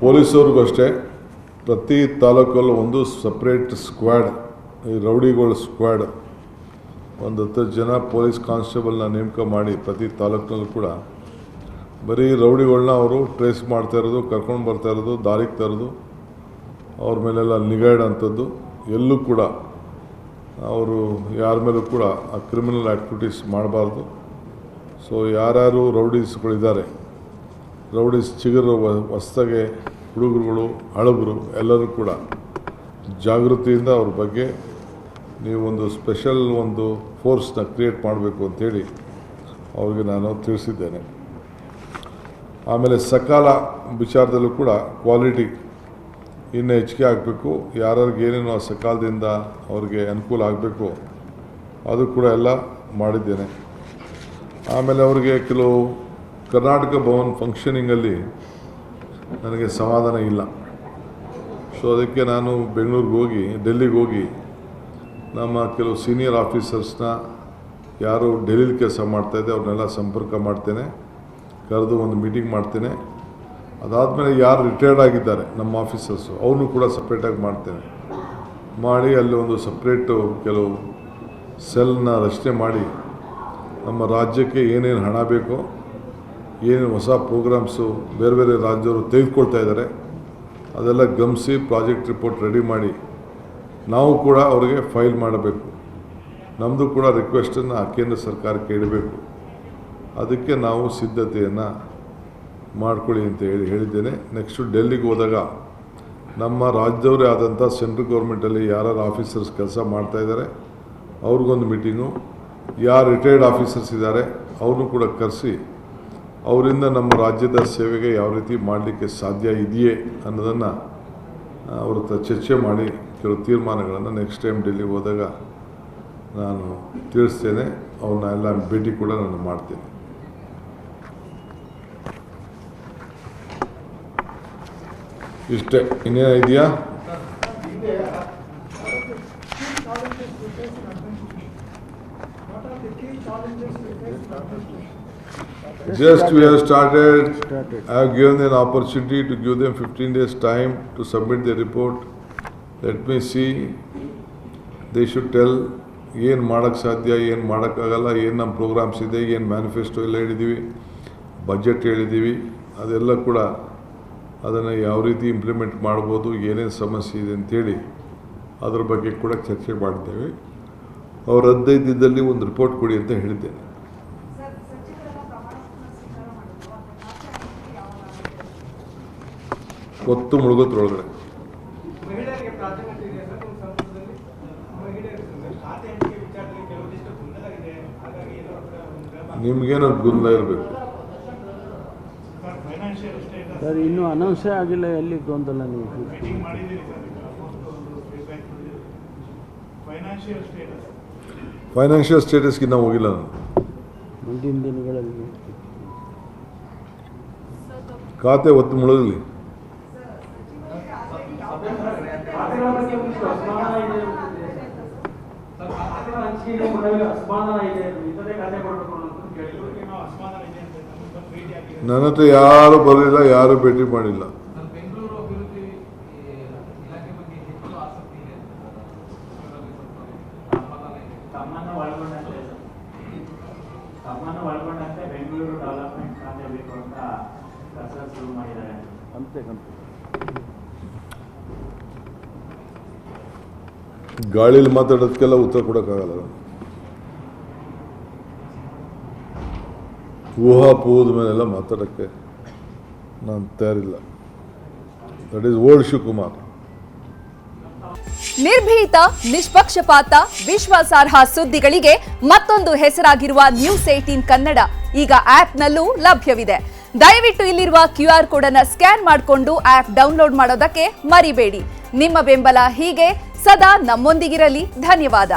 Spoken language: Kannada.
ಪೊಲೀಸವ್ರಿಗೂ ಅಷ್ಟೇ ಪ್ರತಿ ತಾಲೂಕಲ್ಲೂ ಒಂದು ಸಪ್ರೇಟ್ ಸ್ಕ್ವಾಡ್, ಈ ರೌಡಿಗಳ ಸ್ಕ್ವಾಡ್, ಒಂದು 10 ಜನ ಪೊಲೀಸ್ ಕಾನ್ಸ್ಟೇಬಲ್ನ ನೇಮಕ ಮಾಡಿ ಪ್ರತಿ ತಾಲೂಕಿನಲ್ಲೂ ಕೂಡ ಬರೀ ರೌಡಿಗಳನ್ನ ಅವರು ಟ್ರೇಸ್ ಮಾಡ್ತಾ ಇರೋದು, ಕರ್ಕೊಂಡು ಬರ್ತಾ ಇರೋದು, ದಾರಿಗೆ ತರೋದು, ಅವ್ರ ಮೇಲೆಲ್ಲ ನಿಗಾ ಇಡೋಂಥದ್ದು, ಎಲ್ಲೂ ಕೂಡ ಅವರು ಯಾರ ಮೇಲೂ ಕೂಡ ಆ ಕ್ರಿಮಿನಲ್ ಆ್ಯಕ್ಟಿವಿಟೀಸ್ ಮಾಡಬಾರ್ದು. ಸೊ ಯಾರ್ಯಾರು ರೌಡೀಸ್ಗಳಿದ್ದಾರೆ, ರೌಡೀಸ್ ಚಿಗುರು ಹೊಸ್ದಾಗೆ ಹುಡುಗರುಗಳು, ಹಳಬರು ಎಲ್ಲರೂ ಕೂಡ ಜಾಗೃತಿಯಿಂದ ಅವ್ರ ಬಗ್ಗೆ ನೀವೊಂದು ಸ್ಪೆಷಲ್ ಒಂದು ಫೋರ್ಸ್ನ ಕ್ರಿಯೇಟ್ ಮಾಡಬೇಕು ಅಂಥೇಳಿ ಅವ್ರಿಗೆ ನಾನು ತಿಳಿಸಿದ್ದೇನೆ. ಆಮೇಲೆ ಸಕಾಲ ವಿಚಾರದಲ್ಲೂ ಕೂಡ ಕ್ವಾಲಿಟಿ ಇನ್ನೂ ಹೆಚ್ಚಿಗೆ ಆಗಬೇಕು. ಯಾರ್ಯಾರಿಗೆ ಏನೇನು ಆ ಸಕಾಲದಿಂದ ಅವ್ರಿಗೆ ಅನುಕೂಲ ಆಗಬೇಕು ಅದು ಕೂಡ ಎಲ್ಲ ಮಾಡಿದ್ದೇನೆ. ಆಮೇಲೆ ಅವ್ರಿಗೆ ಕೆಲವು ಕರ್ನಾಟಕ ಭವನ್ ಫಂಕ್ಷನಿಂಗಲ್ಲಿ ನನಗೆ ಸಮಾಧಾನ ಇಲ್ಲ. ಸೊ ಅದಕ್ಕೆ ನಾನು ಬೆಂಗಳೂರಿಗೆ ಹೋಗಿ, ಡೆಲ್ಲಿಗೆ ಹೋಗಿ ನಮ್ಮ ಕೆಲವು ಸೀನಿಯರ್ ಆಫೀಸರ್ಸ್ನ ಯಾರು ಡೆಲ್ಲಿಲಿ ಕೆಲಸ ಮಾಡ್ತಾಯಿದ್ದೆ ಅವ್ರನ್ನೆಲ್ಲ ಸಂಪರ್ಕ ಮಾಡ್ತೇನೆ, ಕರೆದು ಒಂದು ಮೀಟಿಂಗ್ ಮಾಡ್ತೇನೆ. ಅದಾದಮೇಲೆ ಯಾರು ರಿಟೈರ್ಡ್ ಆಗಿದ್ದಾರೆ ನಮ್ಮ ಆಫೀಸರ್ಸು ಅವ್ರನ್ನೂ ಕೂಡ ಸಪ್ರೇಟಾಗಿ ಮಾಡ್ತೇನೆ. ಮಾಡಿ ಅಲ್ಲಿ ಒಂದು ಸಪ್ರೇಟು ಕೆಲವು ಸೆಲ್ನ ರಚನೆ ಮಾಡಿ ನಮ್ಮ ರಾಜ್ಯಕ್ಕೆ ಏನೇನು ಹಣ ಬೇಕೋ, ಏನೇನು ಹೊಸ ಪ್ರೋಗ್ರಾಮ್ಸು ಬೇರೆ ಬೇರೆ ರಾಜ್ಯವರು ತೆಗೆದುಕೊಳ್ತಾ ಇದ್ದಾರೆ ಅದೆಲ್ಲ ಗಮನಿಸಿ ಪ್ರಾಜೆಕ್ಟ್ ರಿಪೋರ್ಟ್ ರೆಡಿ ಮಾಡಿ ನಾವು ಕೂಡ ಅವರಿಗೆ ಫೈಲ್ ಮಾಡಬೇಕು. ನಮ್ಮದು ಕೂಡ ರಿಕ್ವೆಸ್ಟನ್ನು ಕೇಂದ್ರ ಸರ್ಕಾರಕ್ಕೆ ಇಡಬೇಕು. ಅದಕ್ಕೆ ನಾವು ಸಿದ್ಧತೆಯನ್ನು ಮಾಡ್ಕೊಳ್ಳಿ ಅಂತ ಹೇಳಿದ್ದೇನೆ. ನೆಕ್ಸ್ಟು ಡೆಲ್ಲಿಗೆ ಹೋದಾಗ ನಮ್ಮ ರಾಜ್ಯದವರೇ ಆದಂಥ ಸೆಂಟ್ರಲ್ ಗೌರ್ಮೆಂಟಲ್ಲಿ ಯಾರ್ಯಾರು ಆಫೀಸರ್ಸ್ ಕೆಲಸ ಮಾಡ್ತಾಯಿದ್ದಾರೆ ಅವ್ರಿಗೊಂದು ಮೀಟಿಂಗು, ಯಾರು ರಿಟೈರ್ಡ್ ಆಫೀಸರ್ಸ್ ಇದ್ದಾರೆ ಅವ್ರನ್ನೂ ಕೂಡ ಕರೆಸಿ ಅವರಿಂದ ನಮ್ಮ ರಾಜ್ಯದ ಸೇವೆಗೆ ಯಾವ ರೀತಿ ಮಾಡಲಿಕ್ಕೆ ಸಾಧ್ಯ ಇದೆಯೇ ಅನ್ನೋದನ್ನು ಅವ್ರ ಹತ್ರ ಚರ್ಚೆ ಮಾಡಿ ಕೆಲವು ತೀರ್ಮಾನಗಳನ್ನು ನೆಕ್ಸ್ಟ್ ಟೈಮ್ ಡೆಲ್ಲಿಗೆ ಹೋದಾಗ ನಾನು ತಿಳಿಸ್ತೇನೆ. ಅವ್ರನ್ನ ಎಲ್ಲ ಭೇಟಿ ಕೂಡ ನಾನು ಮಾಡ್ತೇನೆ. ಇಷ್ಟೇ, ಇನ್ನೇನು ಇದೆಯಾ? Just we have started. I have given an opportunity to give them 15 days time to submit their report. Let me see. They should tell ಏನು ಮಾಡೋಕ್ಕೆ ಸಾಧ್ಯ, ಏನು ಮಾಡೋಕ್ಕಾಗಲ್ಲ, ಏನು ನಮ್ಮ ಪ್ರೋಗ್ರಾಮ್ಸ್ ಇದೆ, ಏನು ಮ್ಯಾನಿಫೆಸ್ಟೋ ಎಲ್ಲ ಹೇಳಿದ್ದೀವಿ, ಬಜೆಟ್ ಹೇಳಿದ್ದೀವಿ, ಅದೆಲ್ಲ ಕೂಡ ಅದನ್ನು ಯಾವ ರೀತಿ ಇಂಪ್ಲಿಮೆಂಟ್ ಮಾಡ್ಬೋದು, ಏನೇನು ಸಮಸ್ಯೆ ಇದೆ ಅಂಥೇಳಿ ಅದ್ರ ಬಗ್ಗೆ ಕೂಡ ಚರ್ಚೆ ಮಾಡಿದ್ದೇವೆ. ಅವ್ರು 15 ದಿನದಲ್ಲಿ ಒಂದು ರಿಪೋರ್ಟ್ ಕೊಡಿ ಅಂತ ಹೇಳಿದ್ದೇನೆ. ಹೊತ್ತು ಮುಳುಗೋದ್ರೊಳಗಡೆ ನಿಮಗೇನೋ ಗೊಂದಲ ಇರಬೇಕು ಸರ್. ಇನ್ನೂ ಅನೌನ್ಸೇ ಆಗಿಲ್ಲ, ಎಲ್ಲಿ ಗೊಂದಲ? ನೀವು ಫೈನಾನ್ಷಿಯಲ್ ಸ್ಟೇಟಸ್ಗೆ ನಾವು ಹೋಗಿಲ್ಲ. ನಾನು ಮುಂದಿನ ದಿನಗಳಲ್ಲಿ ಖಾತೆ ಹೊತ್ತು ಮುಳುಗಲಿ. ನನ್ನ ಹತ್ರ ಯಾರು ಬರಲಿಲ್ಲ, ಯಾರು ಭೇಟಿ ಮಾಡಿಲ್ಲ. ಗಾಳಿಲಿ ಮಾತಾಡೋದಕ್ಕೆಲ್ಲ ಉತ್ತರ ಕೊಡೋಕ್ಕಾಗಲ್ಲ. ಊಹಾಪೋಹದ ಮೇಲೆಲ್ಲ ಮಾತಾಡೋಕ್ಕೆ ನಾನು ತಯಾರಿಲ್ಲ. That is old Shivakumar. ನಿರ್ಭೀತ, ನಿಷ್ಪಕ್ಷಪಾತ, ವಿಶ್ವಾಸಾರ್ಹ ಸುದ್ದಿಗಳಿಗೆ ಮತ್ತೊಂದು ಹೆಸರಾಗಿರುವ ನ್ಯೂಸ್ 18 ಕನ್ನಡ ಈಗ ಆಪ್ನಲ್ಲೂ ಲಭ್ಯವಿದೆ. ದಯವಿಟ್ಟು ಇಲ್ಲಿರುವ QR ಕೋಡ್ ಅನ್ನು ಸ್ಕ್ಯಾನ್ ಮಾಡಿಕೊಂಡು ಆಪ್ ಡೌನ್ಲೋಡ್ ಮಾಡೋದಕ್ಕೆ ಮರಿಬೇಡಿ. ನಿಮ್ಮ ಬೆಂಬಲ ಹೀಗೆ ಸದಾ ನಮ್ಮೊಂದಿಗಿರಲಿ. ಧನ್ಯವಾದ.